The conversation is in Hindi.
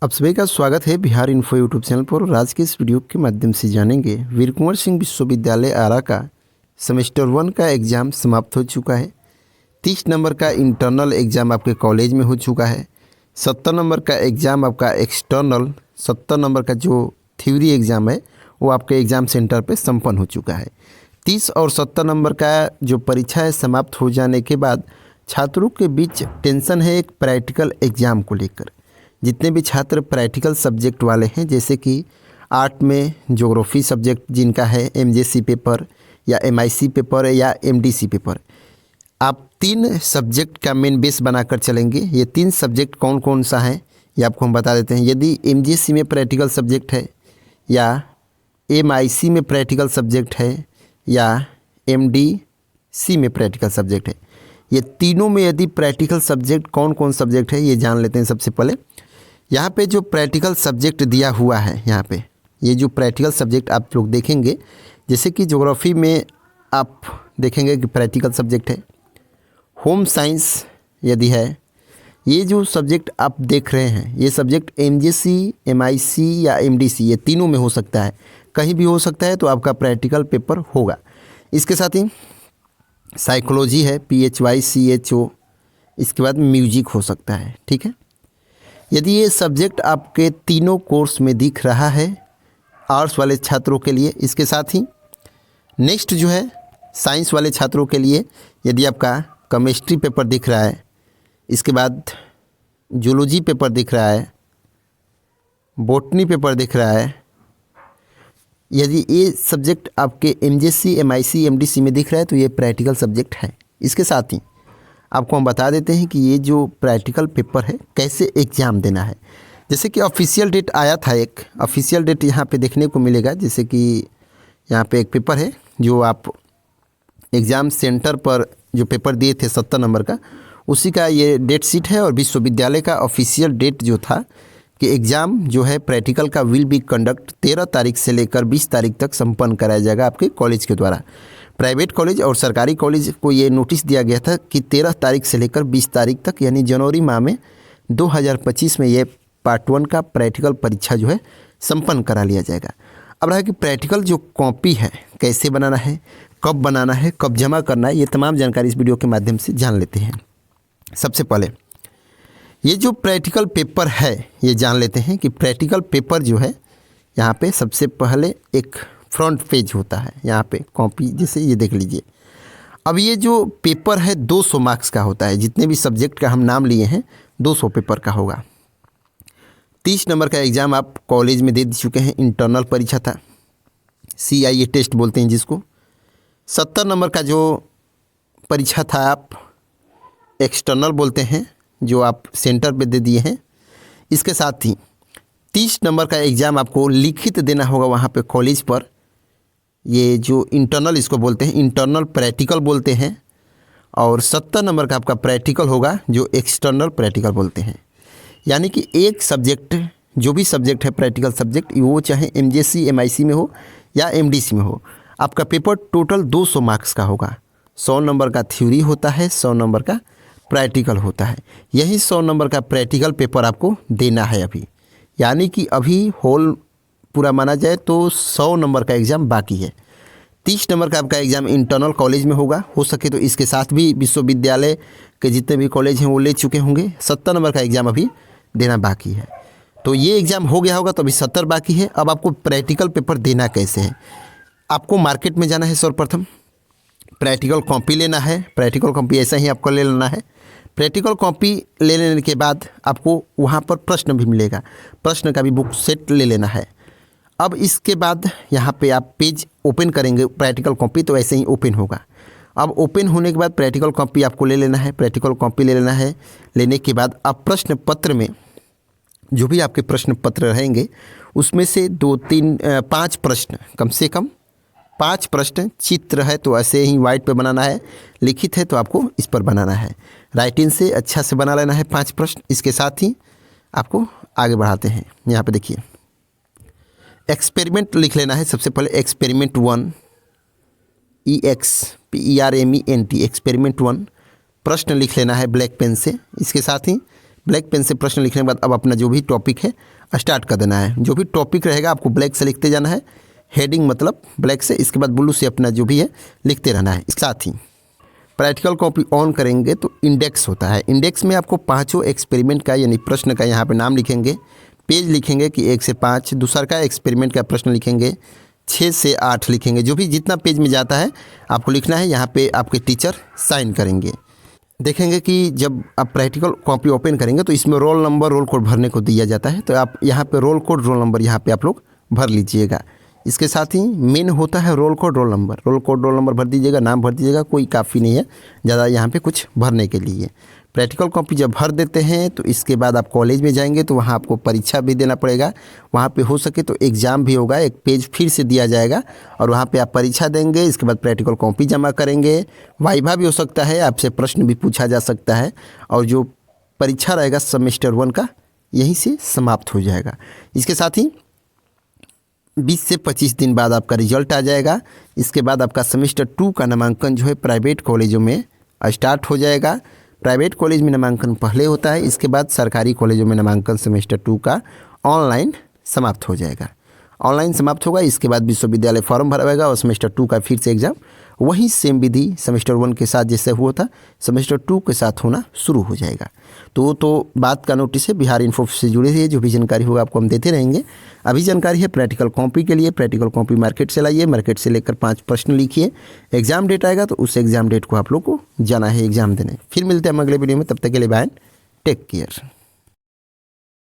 आप सभी का स्वागत है बिहार इन्फो यूट्यूब चैनल पर। और आज के इस वीडियो के माध्यम से जानेंगे वीर कुंवर सिंह विश्वविद्यालय आरा का सेमेस्टर 1 का एग्ज़ाम समाप्त हो चुका है। 30 नंबर का इंटरनल एग्ज़ाम आपके कॉलेज में हो चुका है। 70 नंबर का एग्ज़ाम आपका एक्सटर्नल, 70 नंबर का जो थ्योरी एग्ज़ाम है वो आपके एग्ज़ाम सेंटर पर संपन्न हो चुका है। 30 और 70 नंबर का जो परीक्षा है समाप्त हो जाने के बाद छात्रों के बीच टेंशन है एक प्रैक्टिकल एग्ज़ाम को लेकर। जितने भी छात्र प्रैक्टिकल सब्जेक्ट वाले हैं, जैसे कि आर्ट में ज्योग्राफी सब्जेक्ट जिनका है एमजेसी पेपर या एमआईसी पेपर या एमडीसी पेपर, आप 3 सब्जेक्ट का मेन बेस बनाकर चलेंगे। ये 3 सब्जेक्ट कौन कौन सा है ये आपको हम बता देते हैं। यदि एमजेसी में प्रैक्टिकल सब्जेक्ट है या एमआईसी में प्रैक्टिकल सब्जेक्ट है या एमडीसी में प्रैक्टिकल सब्जेक्ट है, ये तीनों में यदि प्रैक्टिकल सब्जेक्ट कौन कौन सब्जेक्ट है ये जान लेते हैं। सबसे पहले यहाँ पे जो प्रैक्टिकल सब्जेक्ट दिया हुआ है, यहाँ पे ये जो प्रैक्टिकल सब्जेक्ट आप लोग देखेंगे, जैसे कि ज्योग्राफी में आप देखेंगे कि प्रैक्टिकल सब्जेक्ट है। होम साइंस यदि है, ये जो सब्जेक्ट आप देख रहे हैं ये सब्जेक्ट एमजेसी, एमआईसी या एमडीसी ये तीनों में हो सकता है, कहीं भी हो सकता है, तो आपका प्रैक्टिकल पेपर होगा। इसके साथ ही साइकोलॉजी है, PHYCHO, इसके बाद म्यूजिक हो सकता है। ठीक है, यदि ये सब्जेक्ट आपके तीनों कोर्स में दिख रहा है आर्ट्स वाले छात्रों के लिए। इसके साथ ही नेक्स्ट जो है साइंस वाले छात्रों के लिए, यदि आपका केमिस्ट्री पेपर दिख रहा है, इसके बाद जूलॉजी पेपर दिख रहा है, बॉटनी पेपर दिख रहा है, यदि ये सब्जेक्ट आपके एमजेसी, एमआईसी, एमडीसी में दिख रहा है तो ये प्रैक्टिकल सब्जेक्ट है। इसके साथ ही आपको हम बता देते हैं कि ये जो प्रैक्टिकल पेपर है कैसे एग्ज़ाम देना है। जैसे कि ऑफिशियल डेट आया था, एक ऑफिशियल डेट यहाँ पे देखने को मिलेगा। जैसे कि यहाँ पे एक पेपर है जो आप एग्ज़ाम सेंटर पर जो पेपर दिए थे 70 नंबर का, उसी का ये डेट शीट है। और विश्वविद्यालय का ऑफिशियल डेट जो था कि एग्ज़ाम जो है प्रैक्टिकल का विल बी कंडक्ट 13 तारीख से लेकर 20 तारीख तक संपन्न कराया जाएगा आपके कॉलेज के द्वारा। प्राइवेट कॉलेज और सरकारी कॉलेज को ये नोटिस दिया गया था कि 13 तारीख से लेकर 20 तारीख तक, यानी जनवरी माह में 2025 में ये पार्ट 1 का प्रैक्टिकल परीक्षा जो है संपन्न करा लिया जाएगा। अब रहा कि प्रैक्टिकल जो कॉपी है कैसे बनाना है, कब बनाना है, कब जमा करना है, ये तमाम जानकारी इस वीडियो के माध्यम से जान लेते हैं। सबसे पहले ये जो प्रैक्टिकल पेपर है ये जान लेते हैं कि प्रैक्टिकल पेपर जो है यहाँ पे सबसे पहले एक फ्रंट पेज होता है, यहाँ पे कॉपी जैसे ये देख लीजिए। अब ये जो पेपर है 200 मार्क्स का होता है। जितने भी सब्जेक्ट का हम नाम लिए हैं 200 पेपर का होगा। 30 नंबर का एग्ज़ाम आप कॉलेज में दे चुके हैं, इंटरनल परीक्षा था, CIA टेस्ट बोलते हैं जिसको। 70 नंबर का जो परीक्षा था आप एक्सटर्नल बोलते हैं, जो आप सेंटर पे दे दिए हैं। इसके साथ ही 30 नंबर का एग्ज़ाम आपको लिखित देना होगा वहाँ पे कॉलेज पर। ये जो इंटरनल इसको बोलते हैं, इंटरनल प्रैक्टिकल बोलते हैं। और 70 नंबर का आपका प्रैक्टिकल होगा जो एक्सटर्नल प्रैक्टिकल बोलते हैं। यानी कि एक सब्जेक्ट, जो भी सब्जेक्ट है प्रैक्टिकल सब्जेक्ट, वो चाहे एमजेसी, एमआईसी में हो या एमडीसी में हो, आपका पेपर टोटल 200 मार्क्स का होगा। 100 नंबर का थ्योरी होता है, 100 नंबर का प्रैक्टिकल होता है। यही 100 नंबर का प्रैक्टिकल पेपर आपको देना है अभी। यानी कि अभी होल पूरा माना जाए तो 100 नंबर का एग्ज़ाम बाकी है। 30 नंबर का आपका एग्ज़ाम इंटरनल कॉलेज में होगा। हो सके तो इसके साथ भी विश्वविद्यालय के जितने भी कॉलेज हैं वो ले चुके होंगे। 70 नंबर का एग्ज़ाम अभी देना बाकी है। तो ये एग्ज़ाम हो गया होगा तो अभी 70 बाकी है। अब आपको प्रैक्टिकल पेपर देना कैसे है, आपको मार्केट में जाना है। सर्वप्रथम प्रैक्टिकल कॉपी लेना है। प्रैक्टिकल कॉपी ऐसा ही आपको ले लेना है। प्रैक्टिकल कॉपी ले लेने के बाद आपको वहाँ पर प्रश्न भी मिलेगा, प्रश्न का भी बुक सेट ले लेना है। अब इसके बाद यहाँ पे आप पेज ओपन करेंगे प्रैक्टिकल कॉपी, तो ऐसे ही ओपन होगा। अब ओपन होने के बाद प्रैक्टिकल कॉपी आपको ले लेना है। प्रैक्टिकल कॉपी ले लेना है। लेने के बाद आप प्रश्न पत्र में जो भी आपके प्रश्न पत्र रहेंगे उसमें से 5 प्रश्न, कम से कम 5 प्रश्न, चित्र है तो ऐसे ही वाइट पे बनाना है, लिखित है तो आपको इस पर बनाना है। राइटिंग से अच्छा से बना लेना है 5 प्रश्न। इसके साथ ही आपको आगे बढ़ाते हैं। यहाँ पे देखिए एक्सपेरिमेंट लिख लेना है। सबसे पहले एक्सपेरिमेंट 1, EXPERIMENT, एक्सपेरिमेंट 1 प्रश्न लिख लेना है ब्लैक पेन से। इसके साथ ही ब्लैक पेन से प्रश्न लिखने के बाद अब अपना जो भी टॉपिक है स्टार्ट कर देना है। जो भी टॉपिक रहेगा आपको ब्लैक से लिखते जाना है, हेडिंग मतलब ब्लैक से, इसके बाद ब्लू से अपना जो भी है लिखते रहना है। साथ ही प्रैक्टिकल कॉपी ऑन करेंगे तो इंडेक्स होता है। इंडेक्स में आपको पाँचों एक्सपेरिमेंट का यानी प्रश्न का यहाँ पे नाम लिखेंगे, पेज लिखेंगे कि 1 से 5, दूसरा का एक्सपेरिमेंट का प्रश्न लिखेंगे 6 से 8 लिखेंगे। जो भी जितना पेज में जाता है आपको लिखना है। यहाँ पे आपके टीचर साइन करेंगे। देखेंगे कि जब आप प्रैक्टिकल कॉपी ओपन करेंगे तो इसमें रोल नंबर, रोल कोड भरने को दिया जाता है, तो आप यहाँ पे रोल कोड, रोल नंबर यहाँ पे आप लोग भर लीजिएगा। इसके साथ ही मेन होता है roll code, roll number. Roll code, roll number भर दीजिएगा, नाम भर दीजिएगा, कोई काफ़ी नहीं है ज़्यादा यहाँ पे कुछ भरने के लिए। प्रैक्टिकल कॉपी जब भर देते हैं तो इसके बाद आप कॉलेज में जाएंगे तो वहाँ आपको परीक्षा भी देना पड़ेगा। वहाँ पे हो सके तो एग्ज़ाम भी होगा, एक पेज फिर से दिया जाएगा और वहाँ पे आप परीक्षा देंगे। इसके बाद प्रैक्टिकल कॉपी जमा करेंगे, वाइवा भी हो सकता है, आपसे प्रश्न भी पूछा जा सकता है और जो परीक्षा रहेगा सेमेस्टर 1 का यहीं से समाप्त हो जाएगा। इसके साथ ही 20 से 25 दिन बाद आपका रिजल्ट आ जाएगा। इसके बाद आपका सेमेस्टर 2 का नामांकन जो है प्राइवेट कॉलेजों में स्टार्ट हो जाएगा। प्राइवेट कॉलेज में नामांकन पहले होता है, इसके बाद सरकारी कॉलेजों में नामांकन सेमेस्टर 2 का ऑनलाइन समाप्त हो जाएगा। ऑनलाइन समाप्त होगा, इसके बाद विश्वविद्यालय फॉर्म भरवाएगा और सेमेस्टर 2 का फिर से एग्ज़ाम वही सेम विधि सेमेस्टर 1 के साथ जैसे हुआ था सेमेस्टर 2 के साथ होना शुरू हो जाएगा। तो बात का नोटिस है, बिहार इन्फो से जुड़े हुए जो भी जानकारी होगा आपको हम देते रहेंगे। अभी जानकारी है प्रैक्टिकल कॉपी के लिए। प्रैक्टिकल कॉपी मार्केट से लाइए, मार्केट से लेकर 5 प्रश्न लिखिए। एग्ज़ाम डेट आएगा तो उस एग्ज़ाम डेट को आप लोग को जाना है एग्ज़ाम देने। फिर मिलते हैं हम अगले वीडियो में, तब तक के लिए बाय, टेक केयर।